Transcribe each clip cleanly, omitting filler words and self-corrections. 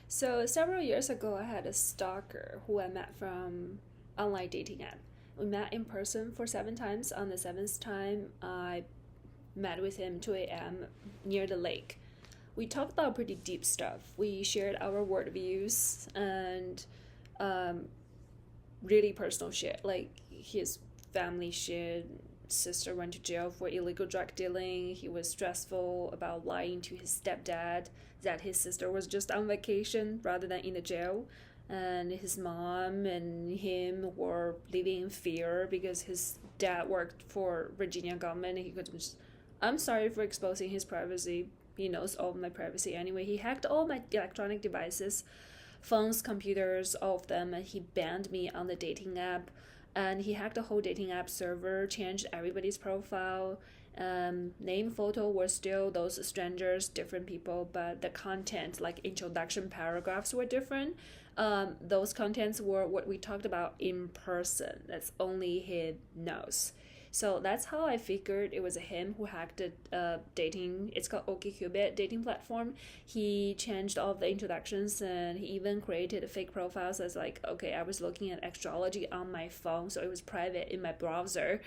So several years ago, I had a stalker who I met from online dating app. We met in person for 7 times. On the seventh time, I met with him 2 a.m. near the lake. We talked about pretty deep stuff. We shared our worldviews and um, really personal shit, like his family shit. Sister went to jail for illegal drug dealing. He was stressful about lying to his stepdad that his sister was just on vacation rather than in the jail. And his mom and him were living in fear because his dad worked for Virginia government. He could just, I'm sorry for exposing his privacy. He knows all of my privacy anyway. He hacked all my electronic devices, phones, computers, all of them, and he banned me on the dating app. And he hacked the whole dating app server, changed everybody's profile. Name, photo were still those strangers, different people, but the content, like introduction paragraphs, were different. Those contents were what we talked about in person. That's only he knows. So that's how I figured it was him who hacked the dating. It's called OkCupid dating platform. He changed all of the introductions and he even created fake profiles as like, okay, I was looking at astrology on my phone, so it was private in my browser.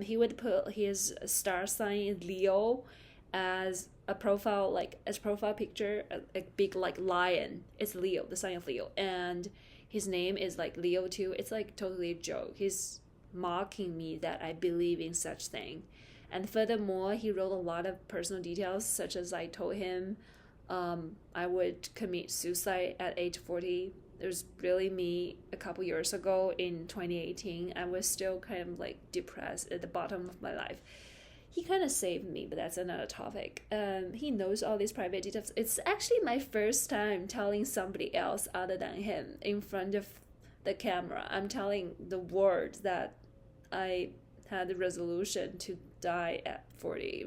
He would put his star sign Leo as a profile, like as profile picture, a big like lion. It's Leo, the sign of Leo, and his name is like Leo too. It's like totally a joke. He's mocking me that I believe in such thing. And furthermore, he wrote a lot of personal details, such as I told him I would commit suicide at age 40. It was really me a couple years ago in 2018. I was still kind of like depressed at the bottom of my life. He kind of saved me, but that's another topic. He knows all these private details. It's actually my first time telling somebody else other than him in front of the camera. I'm telling the world that I had the resolution to die at 40. It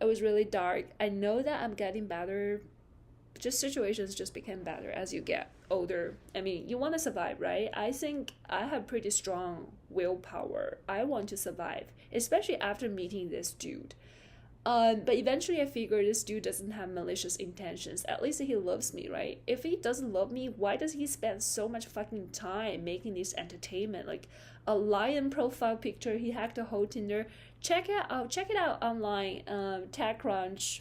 was really dark. I know that I'm getting better. Just situations just become better as you get older. I mean, you want to survive, right? I think I have pretty strong willpower. I want to survive, especially after meeting this dude. But eventually I figured this dude doesn't have malicious intentions. At least he loves me, right? If he doesn't love me, why does he spend so much fucking time making this entertainment? Like a lion profile picture, he hacked a whole Tinder. Check it out online. TechCrunch,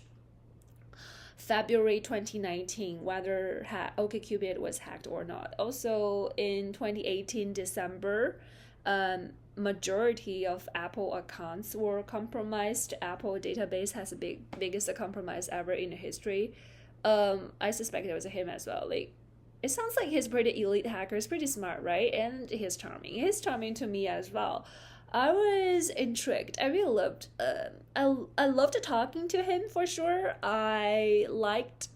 February 2019, whether OkCupid was hacked or not. Also in 2018 December, majority of Apple accounts were compromised. Apple database has the biggest compromise ever in the history. I suspect it was him as well. Like, it sounds like he's pretty elite hacker. He's pretty smart, right? And he's charming. He's charming to me as well. I was intrigued. I really loved. I loved talking to him for sure. I liked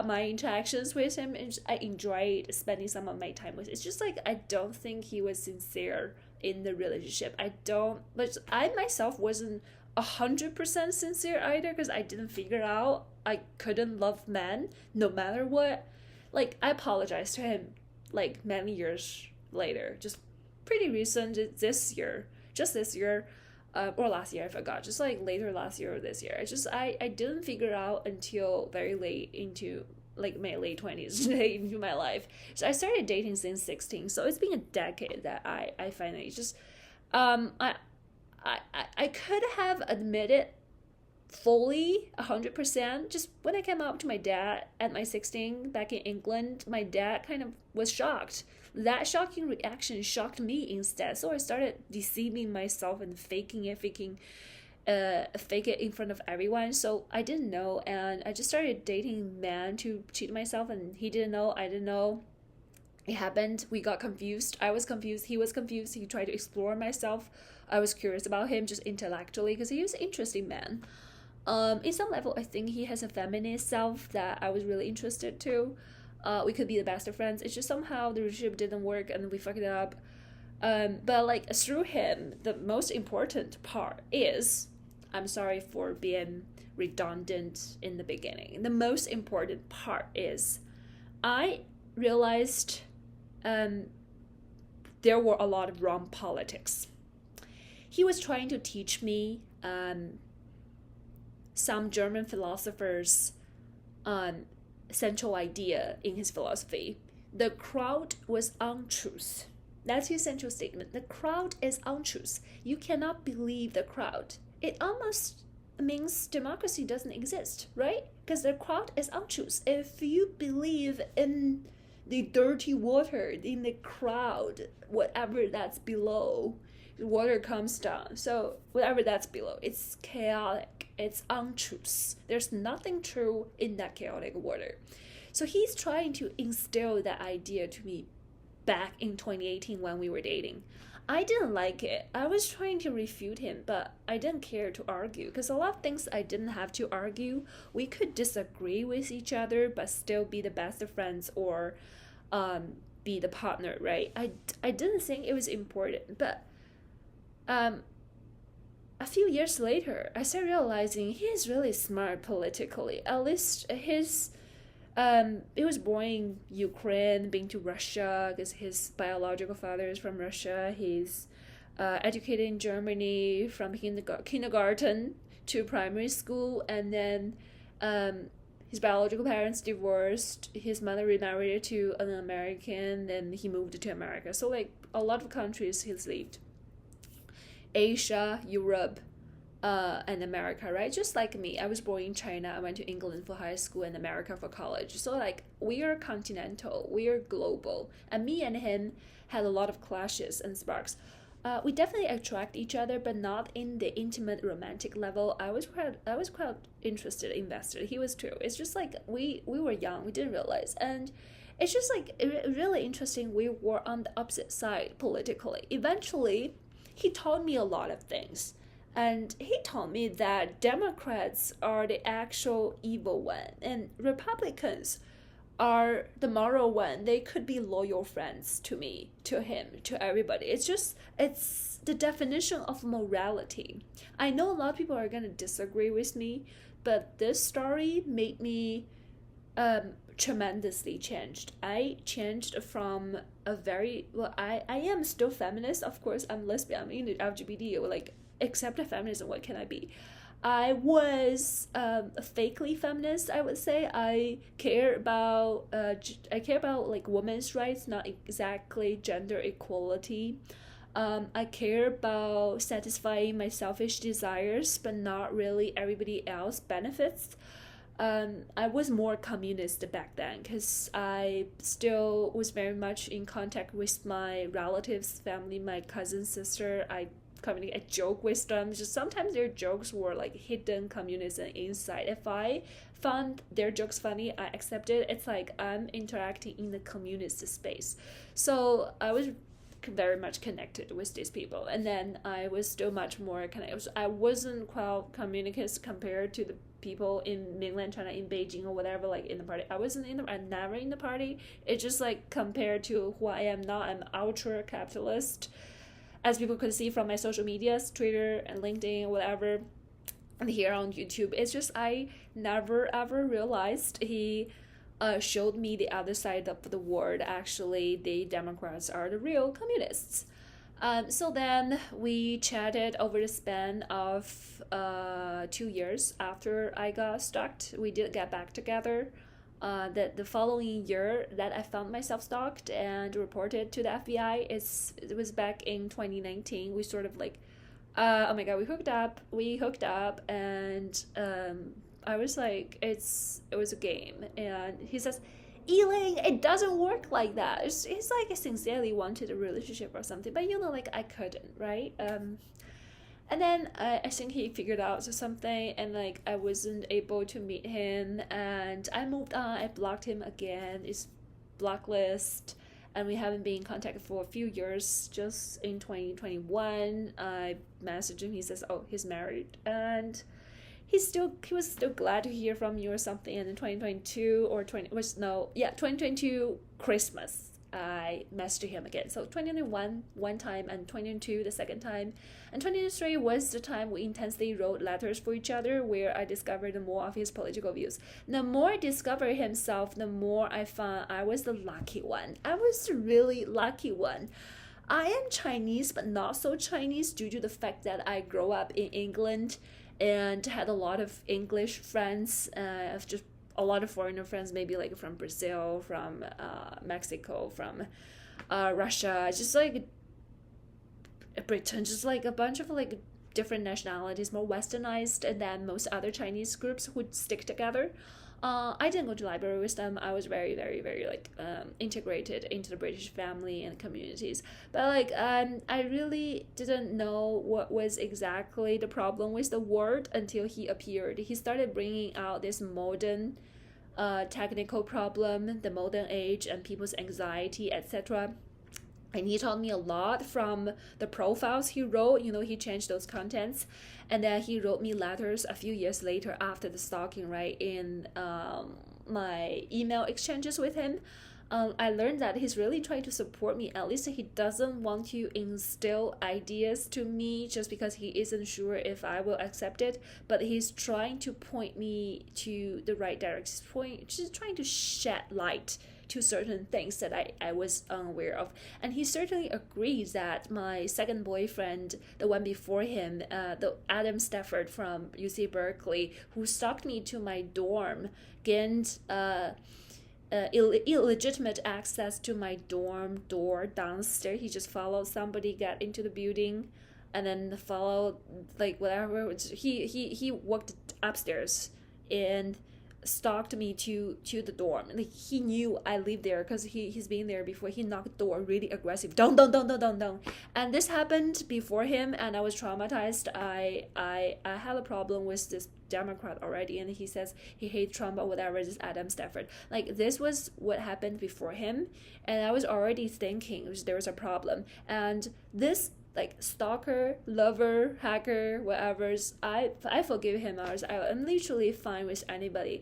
my interactions with him, and I enjoyed spending some of my time with. It's just like I don't think he was sincere in the relationship. I don't, but I myself wasn't 100% sincere either because I didn't figure out I couldn't love men no matter what. Like I apologized to him like many years later, just pretty recent this year, or last year I forgot, just like later last year or this year. It's just I didn't figure out until very late into like my late 20s into my life. So I started dating since 16, so it's been a decade that I finally just um I I could have admitted fully 100%. Just when I came out to my dad at my 16 back in England, my dad kind of was shocked. That shocking reaction shocked me instead, so I started deceiving myself and fake it in front of everyone. So I didn't know, and I just started dating men to cheat myself, and he didn't know, I didn't know. It happened. We got confused. I was confused. He was confused. He tried to explore myself. I was curious about him just intellectually because he was an interesting man. In some level, I think he has a feminist self that I was really interested to. We could be the best of friends. It's just somehow the relationship didn't work and we fucked it up. But like through him, the most important part is, I'm sorry for being redundant in the beginning. The most important part is, I realized there were a lot of wrong politics. He was trying to teach me some German philosophers central idea in his philosophy. The crowd was untruth. That's his central statement. The crowd is untruth. You cannot believe the crowd. It almost means democracy doesn't exist, right? Because the crowd is untruth. If you believe in the dirty water in the crowd, whatever that's below, the water comes down. So whatever that's below, it's chaotic. It's untruth. There's nothing true in that chaotic water. So he's trying to instill that idea to me back in 2018 when we were dating. I didn't like it. I was trying to refute him, but I didn't care to argue because a lot of things I didn't have to argue. We could disagree with each other, but still be the best of friends or be the partner, right? I didn't think it was important, but a few years later, I started realizing he's really smart politically. At least he was born in Ukraine, been to Russia because his biological father is from Russia. He's educated in Germany from kindergarten to primary school, and then his biological parents divorced. His mother remarried to an American, and he moved to America. So like a lot of countries he's lived. Asia, Europe, and America, right? Just like me, I was born in China. I went to England for high school and America for college. So like we are continental, we are global, and me and him had a lot of clashes and sparks. We definitely attract each other, but not in the intimate romantic level. I was quite interested, invested. He was too. It's just like we were young, we didn't realize, and it's just like really interesting. We were on the opposite side politically. Eventually, he taught me a lot of things. And he told me that Democrats are the actual evil one and Republicans are the moral one. They could be loyal friends to me, to him, to everybody. It's the definition of morality. I know a lot of people are going to disagree with me, but this story made me tremendously changed. I changed from I am still feminist. Of course, I'm lesbian. I'm in the LGBT, like, except a feminism, what can I be? I was fakely feminist, I would say. I care about like women's rights, not exactly gender equality. I care about satisfying my selfish desires, but not really everybody else benefits. I was more communist back then because I still was very much in contact with my relatives, family, my cousin, sister. I joke with them. Just sometimes their jokes were like hidden communism inside. If I found their jokes funny, I accept it. It's like I'm interacting in the communist space. So I was very much connected with these people, and then I was still much more connected. I wasn't quite communicist compared to the people in mainland China, in Beijing or whatever, like in the party. I'm never in the party. It's just like compared to who I am now, I'm ultra capitalist, as people could see from my social medias, Twitter and LinkedIn, whatever, and here on YouTube. It's just I never ever realized he showed me the other side of the world. Actually, the Democrats are the real communists. So then we chatted over the span of 2 years after I got stalked. We did get back together. The following year that I found myself stalked and reported to the FBI, it was back in 2019. We sort of like, oh my god, we hooked up, and I was like, it was a game, and he says, Elaine, it doesn't work like that. It's like I sincerely wanted a relationship or something, but like I couldn't, right? And then I think he figured out something, and like I wasn't able to meet him, and I moved on. I blocked him again. It's blacklist, and we haven't been in contact for a few years. Just in 2021, I messaged him. He says, "Oh, he's married," and he was still glad to hear from you or something. And in 2022 or 2022 Christmas, I messaged him again. So 2021 one time, and 2022 the second time, and 2023 was the time we intensely wrote letters for each other, where I discovered more of his political views. The more I discovered himself, the more I found I was the lucky one. I was the really lucky one. I am Chinese, but not so Chinese, due to the fact that I grew up in England and had a lot of English friends. I've just a lot of foreigner friends, maybe like from Brazil, from Mexico, from Russia, just like Britain, just like a bunch of like different nationalities, more westernized than most other Chinese groups who stick together. I didn't go to library with them. I was very, very, very like integrated into the British family and communities. But like I really didn't know what was exactly the problem with the word until he appeared. He started bringing out this modern technical problem, the modern age, and people's anxiety, etc. And he taught me a lot from the profiles he wrote. He changed those contents, and then he wrote me letters a few years later after the stalking, right, in my email exchanges with him. I learned that he's really trying to support me. At least he doesn't want to instill ideas to me just because he isn't sure if I will accept it, but he's trying to point me to the right direction. Just trying to shed light to certain things that I was unaware of. And he certainly agrees that my second boyfriend, the one before him, the Adam Stafford from UC Berkeley, who stalked me to my dorm, gained illegitimate access to my dorm door downstairs. He just followed somebody, got into the building, and then followed like whatever. He walked upstairs and stalked me to the dorm. Like he knew I lived there because he's been there before. He knocked the door really aggressive. Don't. And this happened before him, and I was traumatized. I had a problem with this Democrat already, and he says he hates Trump or whatever. This Adam Stafford. Like this was what happened before him, and I was already thinking there was a problem. And this like stalker, lover, hacker, whatever's, I forgive him. I'm literally fine with anybody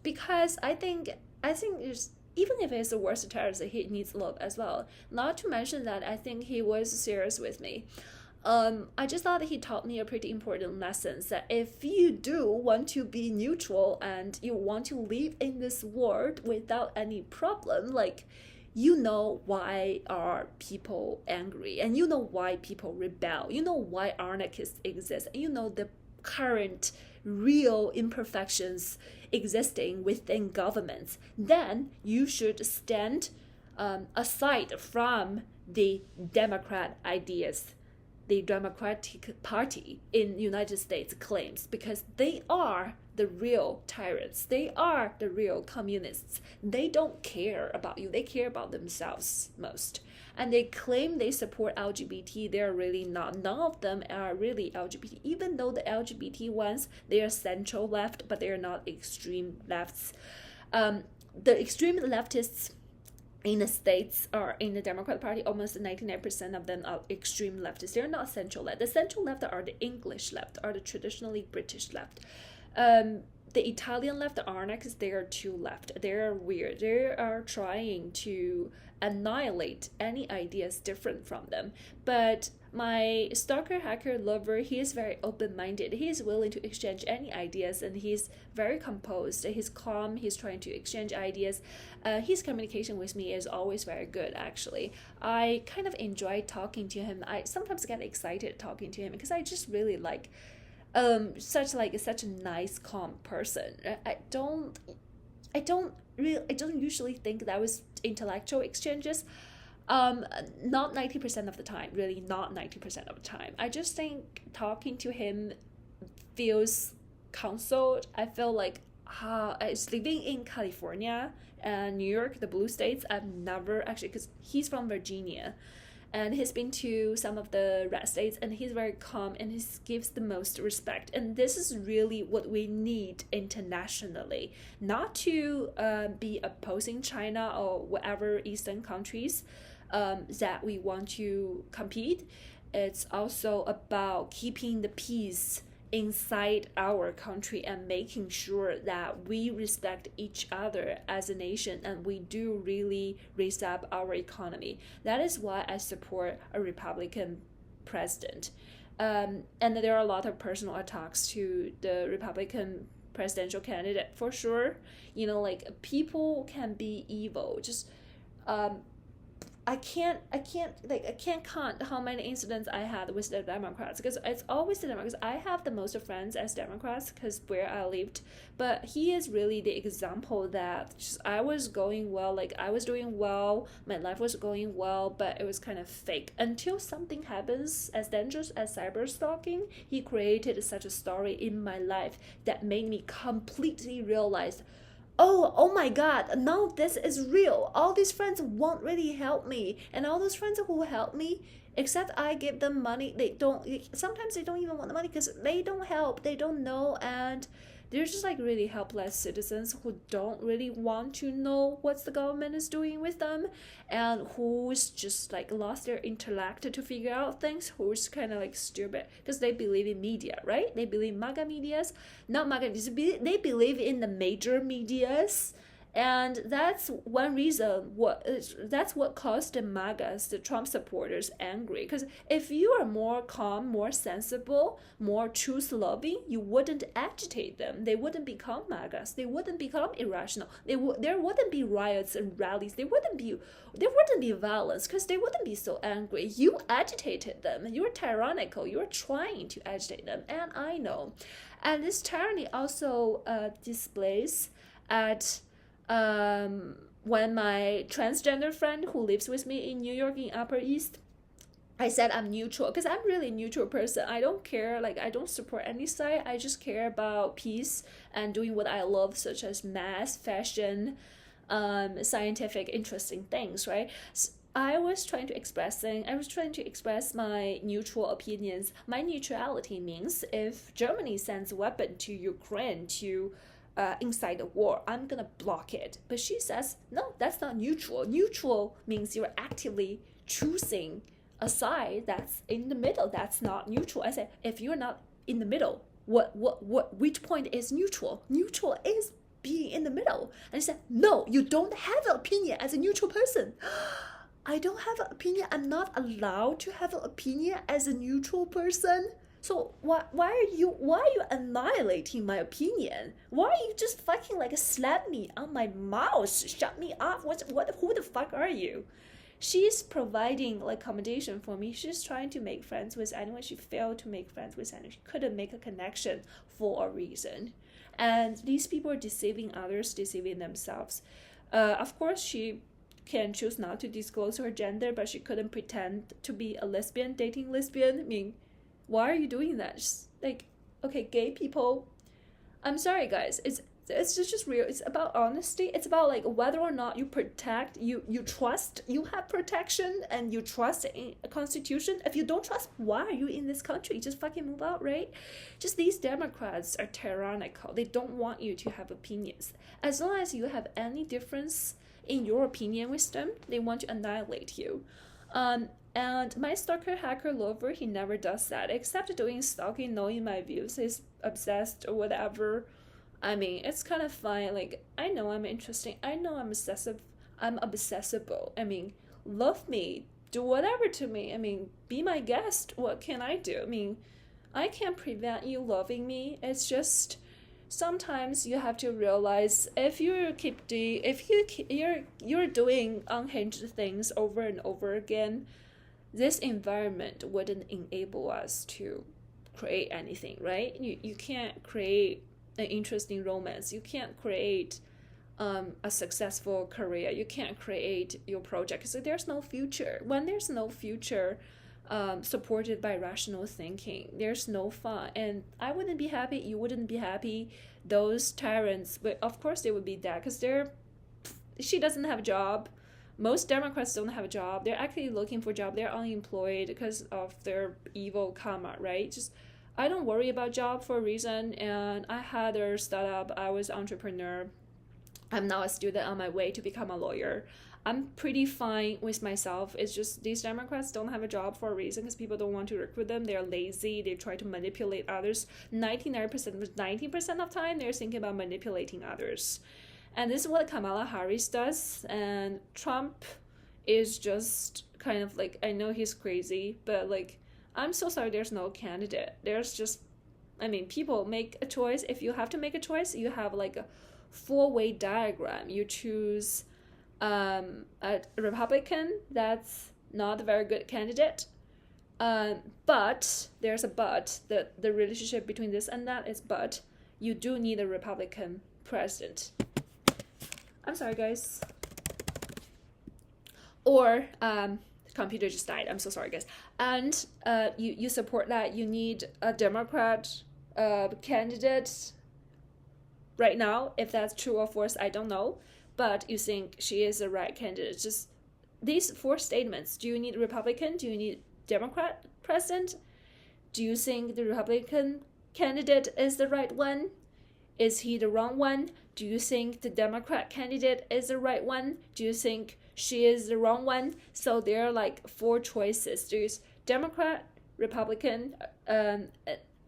because I think there's, even if it's the worst terrorist, he needs love as well. Not to mention that I think he was serious with me. I just thought he taught me a pretty important lesson that if you do want to be neutral and you want to live in this world without any problem, like why are people angry, and why people rebel, why anarchists exist, and the current real imperfections existing within governments, then you should stand aside from the Democrat ideas the Democratic Party in United States claims, because they are the real tyrants. They are the real communists. They don't care about you. They care about themselves most. And they claim they support LGBT. They're really not. None of them are really LGBT. Even though the LGBT ones, they are central left, but they are not extreme lefts. The extreme leftists in the States or in the Democratic Party, almost 99% of them are extreme leftists. They're not central left. The central left are the English left, are the traditionally British left. The Italian left, the anarchists, they are too left. They're weird. They are trying to annihilate any ideas different from them. But my stalker, hacker, lover, he is very open-minded. He is willing to exchange any ideas, and he's very composed. He's calm. He's trying to exchange ideas. His communication with me is always very good, actually. I kind of enjoy talking to him. I sometimes get excited talking to him because I just really like such a nice, calm person. I don't usually think that was intellectual exchanges. Not 90% of the time, really not 90% of the time. I just think talking to him feels consoled. I feel like living in California and New York, the blue states, I've never actually, because he's from Virginia, and he's been to some of the red states, and he's very calm, and he gives the most respect. And this is really what we need internationally, not to be opposing China or whatever Eastern countries that we want to compete. It's also about keeping the peace inside our country and making sure that we respect each other as a nation, and we do really raise up our economy. That is why I support a Republican president. And there are a lot of personal attacks to the Republican presidential candidate, for sure. Like, people can be evil. Just I can't count how many incidents I had with the Democrats, because it's always the Democrats. I have the most friends as Democrats because where I lived, but he is really the example that just, I was going well, like I was doing well, my life was going well, but it was kind of fake until something happens as dangerous as cyberstalking. He created such a story in my life that made me completely realize, oh my god, now this is real. All these friends won't really help me, and all those friends who help me, except I give them money, they don't, sometimes they don't even want the money because they don't help, they don't know, and they're just like really helpless citizens who don't really want to know what the government is doing with them, and who's just like lost their intellect to figure out things, who's kind of like stupid because they believe in media, right? They believe MAGA medias, not MAGA, they believe in the major medias. And that's one reason that's what caused the MAGAs, the Trump supporters, angry. Because if you are more calm, more sensible, more truth-loving, you wouldn't agitate them. They wouldn't become MAGAs. They wouldn't become irrational. There wouldn't be riots and rallies. There wouldn't be violence because they wouldn't be so angry. You agitated them. You were tyrannical. You were trying to agitate them. And I know. And this tyranny also displays at when my transgender friend who lives with me in New York in Upper East, I said I'm neutral because I'm really a neutral person. I don't care, like I don't support any side. I just care about peace and doing what I love, such as math, fashion, scientific, interesting things, right? So I was trying to express my neutral opinions. My neutrality means if Germany sends weapon to Ukraine to inside the war, I'm gonna block it. But she says, no, that's not neutral. Neutral means you're actively choosing a side that's in the middle. That's not neutral. I said, if you're not in the middle, which point is neutral? Neutral is being in the middle. And she said, no, you don't have an opinion as a neutral person. I don't have an opinion. I'm not allowed to have an opinion as a neutral person. So why are you annihilating my opinion? Why are you just fucking like slap me on my mouth, shut me off? Who the fuck are you? She's providing like accommodation for me. She's trying to make friends with anyone. She failed to make friends with anyone. She couldn't make a connection for a reason. And these people are deceiving others, deceiving themselves. Of course, she can choose not to disclose her gender, but she couldn't pretend to be a lesbian, dating lesbian. I mean, why are you doing that? Just like, okay, gay people, I'm sorry guys, it's just real. It's about honesty. It's about like whether or not you protect, you trust, you have protection and you trust in a constitution. If you don't trust, why are you in this country? Just fucking move out, right? Just these Democrats are tyrannical. They don't want you to have opinions. As long as you have any difference in your opinion with them, they want to annihilate you. And my stalker hacker lover, he never does that, except doing stalking, knowing my views. He's obsessed or whatever. I mean, it's kind of fine. Like, I know I'm interesting. I know I'm obsessive. I'm obsessible. I mean, love me. Do whatever to me. I mean, be my guest. What can I do? I mean, I can't prevent you loving me. It's just sometimes you have to realize if you're doing unhinged things over and over again, this environment wouldn't enable us to create anything, right? You can't create an interesting romance. You can't create a successful career. You can't create your project. So there's no future. When there's no future supported by rational thinking, there's no fun. And I wouldn't be happy. You wouldn't be happy. Those tyrants, but of course they would be dead because she doesn't have a job. Most Democrats don't have a job. They're actually looking for a job. They're unemployed because of their evil karma, right? Just, I don't worry about job for a reason. And I had a startup. I was an entrepreneur. I'm now a student on my way to become a lawyer. I'm pretty fine with myself. It's just these Democrats don't have a job for a reason because people don't want to recruit them. They're lazy. They try to manipulate others. 90% of time, they're thinking about manipulating others. And this is what Kamala Harris does. And Trump is just kind of like, I know he's crazy, but like, I'm so sorry there's no candidate. There's just, I mean, people make a choice. If you have to make a choice, you have like a 4-way diagram. You choose a Republican that's not a very good candidate. But there's a but. The relationship between this and that is but. You do need a Republican president. I'm sorry, guys. Or computer just died. I'm so sorry, guys. And you support that. You need a Democrat candidate right now. If that's true or false, I don't know. But you think she is the right candidate. Just these 4 statements. Do you need a Republican? Do you need Democrat president? Do you think the Republican candidate is the right one? Is he the wrong one? Do you think the Democrat candidate is the right one? Do you think she is the wrong one? So there are like 4 choices. There's Democrat, Republican, and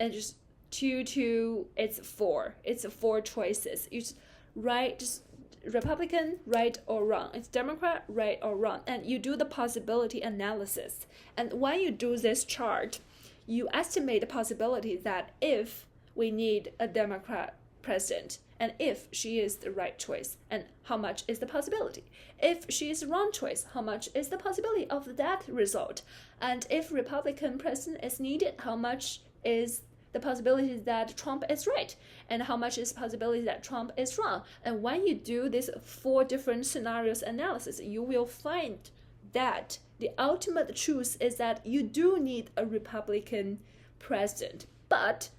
just two. It's 4. It's 4 choices. You just write just Republican, right or wrong. It's Democrat, right or wrong. And you do the possibility analysis. And when you do this chart, you estimate the possibility that if we need a Democrat president, and if she is the right choice, and how much is the possibility? If she is the wrong choice, how much is the possibility of that result? And if Republican president is needed, how much is the possibility that Trump is right, and how much is the possibility that Trump is wrong? And when you do this 4 different scenarios analysis, you will find that the ultimate truth is that you do need a Republican president. But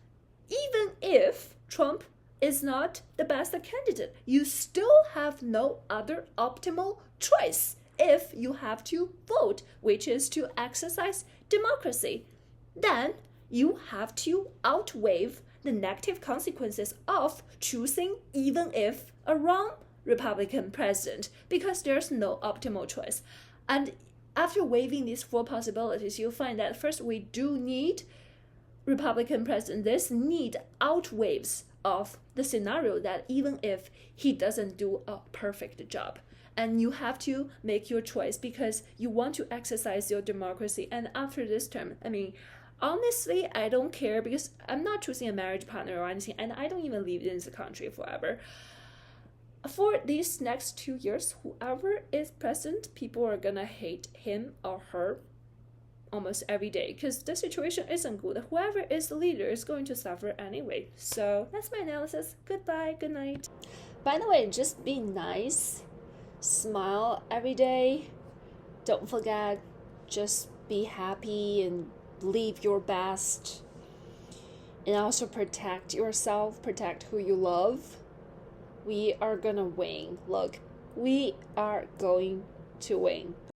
even if Trump is not the best candidate, you still have no other optimal choice if you have to vote, which is to exercise democracy. Then you have to outweigh the negative consequences of choosing even if a wrong Republican president, because there's no optimal choice. And after weighing these 4 possibilities, you'll find that first, we do need Republican president. This need outweighs of the scenario that even if he doesn't do a perfect job. And you have to make your choice because you want to exercise your democracy. And after this term, honestly, I don't care because I'm not choosing a marriage partner or anything, and I don't even live in this country forever. For these next 2 years, whoever is president, people are gonna hate him or her almost every day because the situation isn't good. Whoever is the leader is going to suffer anyway. So that's my analysis. Goodbye, good night. By the way, just be nice, smile every day. Don't forget, just be happy and live your best. And also protect yourself, protect who you love. We are gonna win. Look, we are going to win.